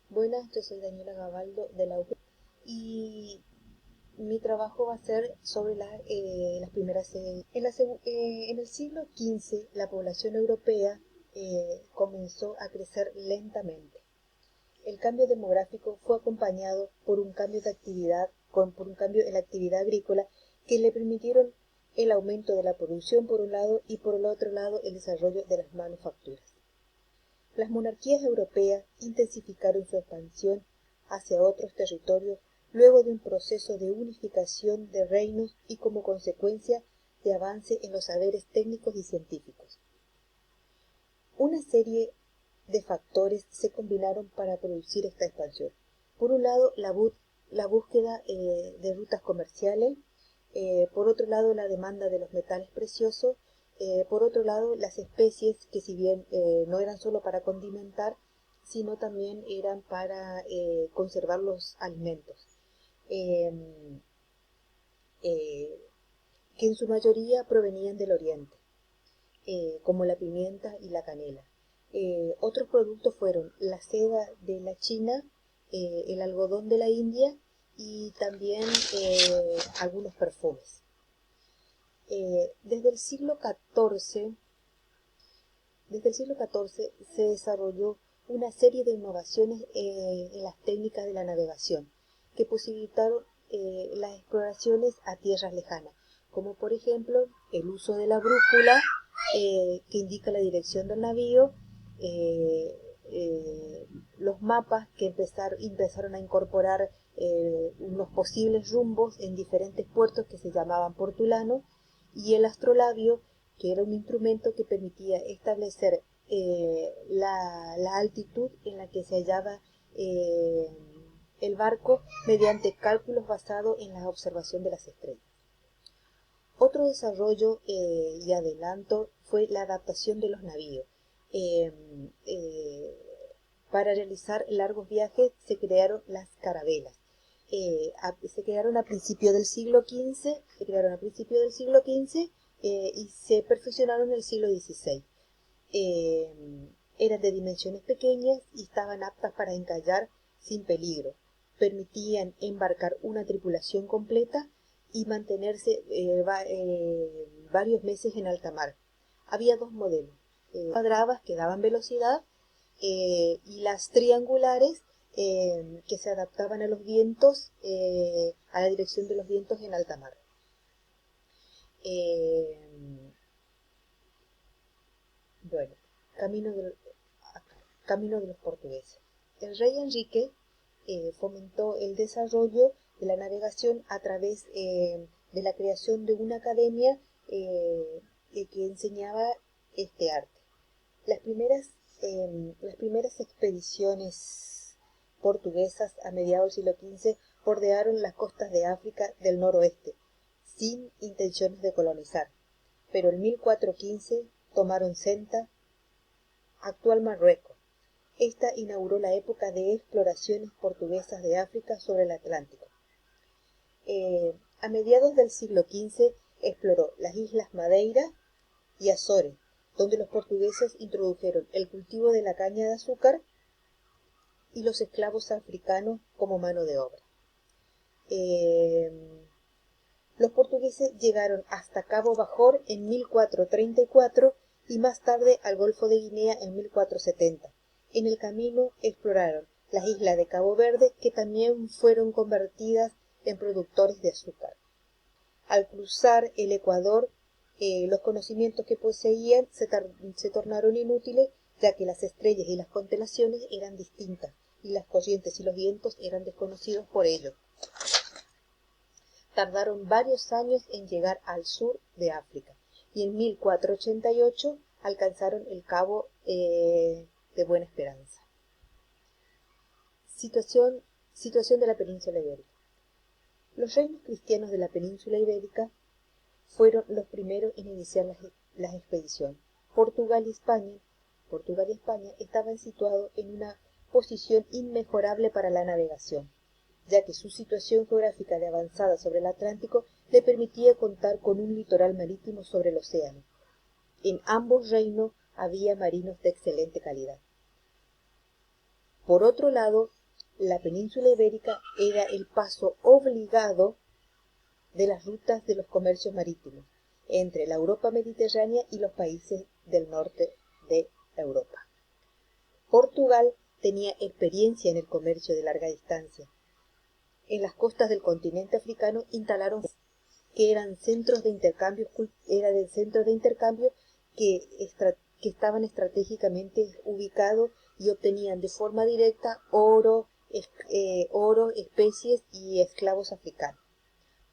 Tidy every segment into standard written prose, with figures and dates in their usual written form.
Buenas, yo soy Daniela Gabaldo de la UP y mi trabajo va a ser sobre las primeras... en el siglo XV la población europea comenzó a crecer lentamente. El cambio demográfico fue acompañado por un cambio de actividad, por un cambio en la actividad agrícola que le permitieron el aumento de la producción por un lado y por el otro lado el desarrollo de las manufacturas. Las monarquías europeas intensificaron su expansión hacia otros territorios luego de un proceso de unificación de reinos y como consecuencia de avance en los saberes técnicos y científicos. Una serie de factores se combinaron para producir esta expansión. Por un lado, la búsqueda de rutas comerciales, por otro lado, la demanda de los metales preciosos, por otro lado, las especies que si bien no eran solo para condimentar, sino también eran para conservar los alimentos, eh, eh, que en su mayoría provenían del oriente, como la pimienta y la canela. Otros productos fueron la seda de la China, el algodón de la India y también algunos perfumes. Desde el siglo XIV se desarrolló una serie de innovaciones en las técnicas de la navegación que posibilitaron las exploraciones a tierras lejanas, como por ejemplo el uso de la brújula que indica la dirección del navío, eh, los mapas que empezaron a incorporar unos posibles rumbos en diferentes puertos que se llamaban portulanos, y el astrolabio, que era un instrumento que permitía establecer la altitud en la que se hallaba el barco mediante cálculos basados en la observación de las estrellas. Otro desarrollo y adelanto fue la adaptación de los navíos. Eh, eh, para realizar largos viajes se crearon las carabelas. Se crearon a principios del siglo XV, y se perfeccionaron en el siglo XVI. Eh, Eran de dimensiones pequeñas y estaban aptas para encallar sin peligro. Permitían embarcar una tripulación completa y mantenerse varios meses en alta mar. Había dos modelos, cuadradas que daban velocidad y las triangulares que se adaptaban a los vientos, a la dirección de los vientos en alta mar. Eh, bueno, camino de, camino de los portugueses. El rey Enrique fomentó el desarrollo de la navegación a través de la creación de una academia que enseñaba este arte. Las primeras expediciones portuguesas a mediados del siglo XV bordearon las costas de África del noroeste, sin intenciones de colonizar, pero en 1415 tomaron Ceuta, actual Marruecos. Esta inauguró la época de exploraciones portuguesas de África sobre el Atlántico. A mediados del siglo XV exploró las islas Madeira y Azores, donde los portugueses introdujeron el cultivo de la caña de azúcar y los esclavos africanos como mano de obra. Los portugueses llegaron hasta Cabo Bajor en 1434 y más tarde al Golfo de Guinea en 1470. En el camino exploraron las islas de Cabo Verde, que también fueron convertidas en productores de azúcar. Al cruzar el Ecuador, los conocimientos que poseían se tornaron inútiles, ya que las estrellas y las constelaciones eran distintas y las corrientes y los vientos eran desconocidos por ellos. Tardaron varios años en llegar al sur de África y en 1488 alcanzaron el Cabo de Buena Esperanza. Situación de la península ibérica. Los reinos cristianos de la península ibérica fueron los primeros en iniciar las expediciones. Portugal y España estaban situados en una posición inmejorable para la navegación, ya que su situación geográfica de avanzada sobre el Atlántico le permitía contar con un litoral marítimo sobre el océano. En ambos reinos había marinos de excelente calidad. Por otro lado, La península ibérica era el paso obligado de las rutas de los comercios marítimos entre la Europa mediterránea y los países del norte de Europa. Portugal tenía experiencia en el comercio de larga distancia. En las costas del continente africano instalaron que eran centros de intercambio, que estaban estratégicamente ubicados y obtenían de forma directa oro, especies y esclavos africanos.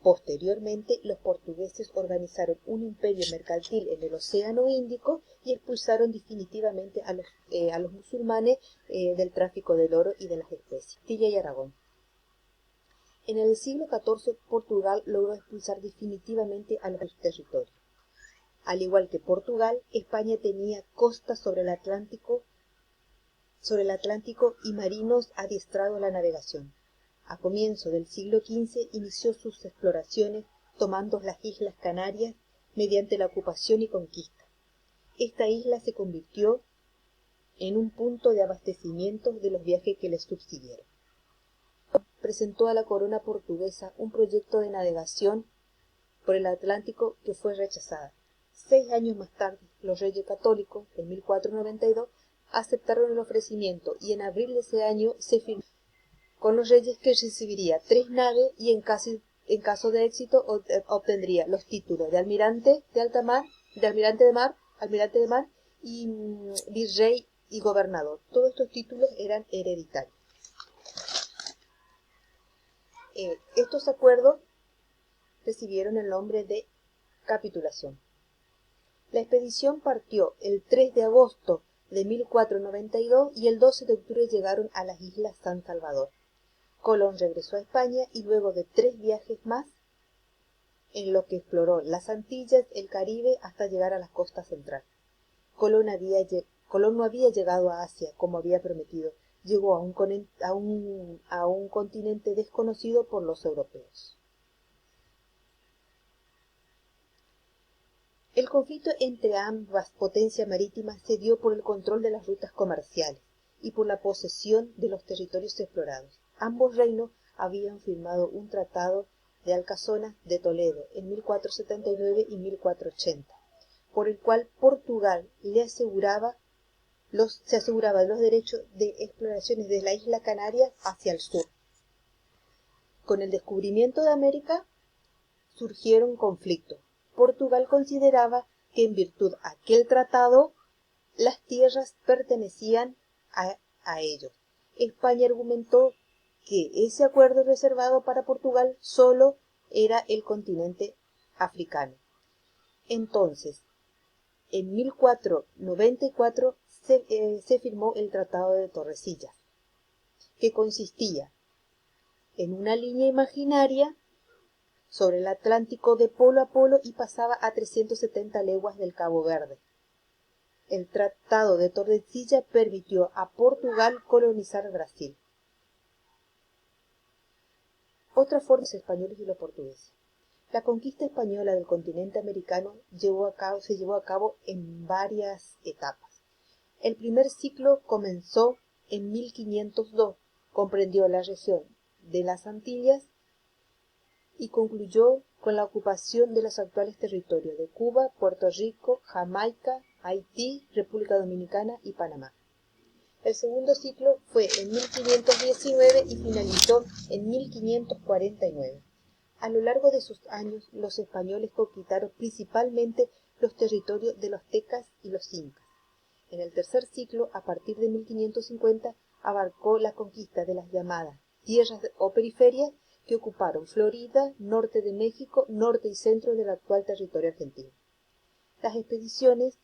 Posteriormente, los portugueses organizaron un imperio mercantil en el Océano Índico y expulsaron definitivamente a los musulmanes del tráfico del oro y de las especies. Castilla y Aragón. En el siglo XIV, Portugal logró expulsar definitivamente a los territorios. Al igual que Portugal, España tenía costas sobre el Atlántico y marinos adiestrados a la navegación. A comienzo del siglo XV inició sus exploraciones tomando las Islas Canarias mediante la ocupación y conquista. Esta isla se convirtió en un punto de abastecimiento de los viajes que les subsiguieron. Presentó a la corona portuguesa un proyecto de navegación por el Atlántico que fue rechazada. 6 años más tarde, los reyes católicos, en 1492, aceptaron el ofrecimiento y en abril de ese año se firmó con los reyes que recibiría 3 naves y en caso de éxito obtendría los títulos de almirante de mar y virrey y gobernador. Todos estos títulos eran hereditarios. Estos acuerdos recibieron el nombre de capitulación. La expedición partió el 3 de agosto de 1492 y el 12 de octubre llegaron a las Islas San Salvador. Colón regresó a España y luego de 3 viajes más, en los que exploró las Antillas, el Caribe, hasta llegar a la costa central. Colón no había llegado a Asia como había prometido, llegó a un continente desconocido por los europeos. El conflicto entre ambas potencias marítimas se dio por el control de las rutas comerciales y por la posesión de los territorios explorados. Ambos reinos habían firmado un tratado de Alcazona de Toledo en 1479 y 1480, por el cual Portugal se aseguraba los derechos de exploraciones de la isla Canaria hacia el sur. Con el descubrimiento de América surgieron conflictos. Portugal consideraba que en virtud de aquel tratado las tierras pertenecían a ellos. España argumentó que ese acuerdo reservado para Portugal solo era el continente africano. Entonces, en 1494 se firmó el Tratado de Tordesillas, que consistía en una línea imaginaria sobre el Atlántico de polo a polo y pasaba a 370 leguas del Cabo Verde. El Tratado de Tordesillas permitió a Portugal colonizar Brasil. Otra forma de los españoles y los portugueses. La conquista española del continente americano se llevó a cabo en varias etapas. El primer ciclo comenzó en 1502, comprendió la región de las Antillas y concluyó con la ocupación de los actuales territorios de Cuba, Puerto Rico, Jamaica, Haití, República Dominicana y Panamá. El segundo ciclo fue en 1519 y finalizó en 1549. A lo largo de sus años, los españoles conquistaron principalmente los territorios de los tecas y los incas. En el tercer ciclo, a partir de 1550, abarcó la conquista de las llamadas tierras o periferias que ocuparon Florida, norte de México, norte y centro del actual territorio argentino. Las expediciones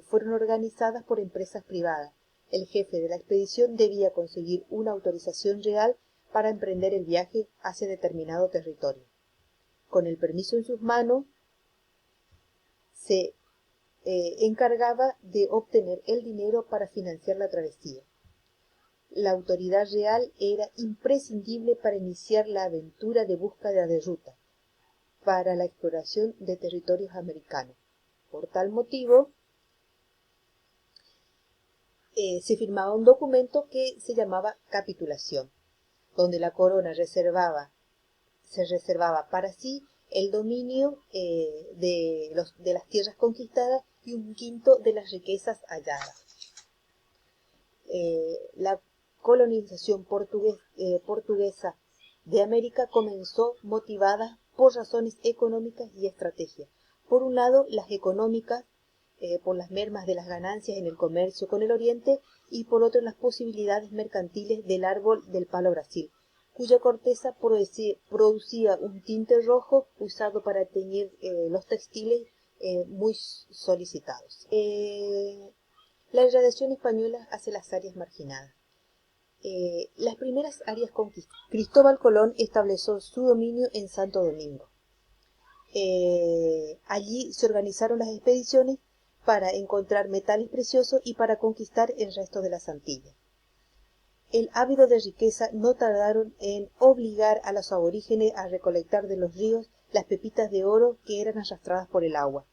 fueron organizadas por empresas privadas. El jefe de la expedición debía conseguir una autorización real para emprender el viaje hacia determinado territorio. Con el permiso en sus manos, se encargaba de obtener el dinero para financiar la travesía. La autoridad real era imprescindible para iniciar la aventura de búsqueda de ruta para la exploración de territorios americanos. Por tal motivo, se firmaba un documento que se llamaba capitulación. donde la corona se reservaba para sí el dominio de las tierras conquistadas y un quinto de las riquezas halladas. La colonización portuguesa de América comenzó motivada por razones económicas y estrategias. Por un lado, las económicas, por las mermas de las ganancias en el comercio con el Oriente, y por otro, las posibilidades mercantiles del árbol del palo Brasil, cuya corteza producía un tinte rojo usado para teñir los textiles muy solicitados. La irradiación española hacia las áreas marginadas. Las primeras áreas conquistadas. Cristóbal Colón estableció su dominio en Santo Domingo. Allí se organizaron las expediciones para encontrar metales preciosos y para conquistar el resto de las Antillas. El ávido de riqueza no tardaron en obligar a los aborígenes a recolectar de los ríos las pepitas de oro que eran arrastradas por el agua.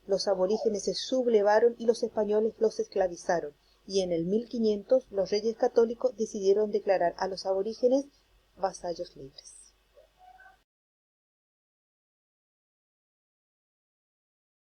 Los aborígenes se sublevaron y los españoles los esclavizaron, y en el 1500 los reyes católicos decidieron declarar a los aborígenes vasallos libres.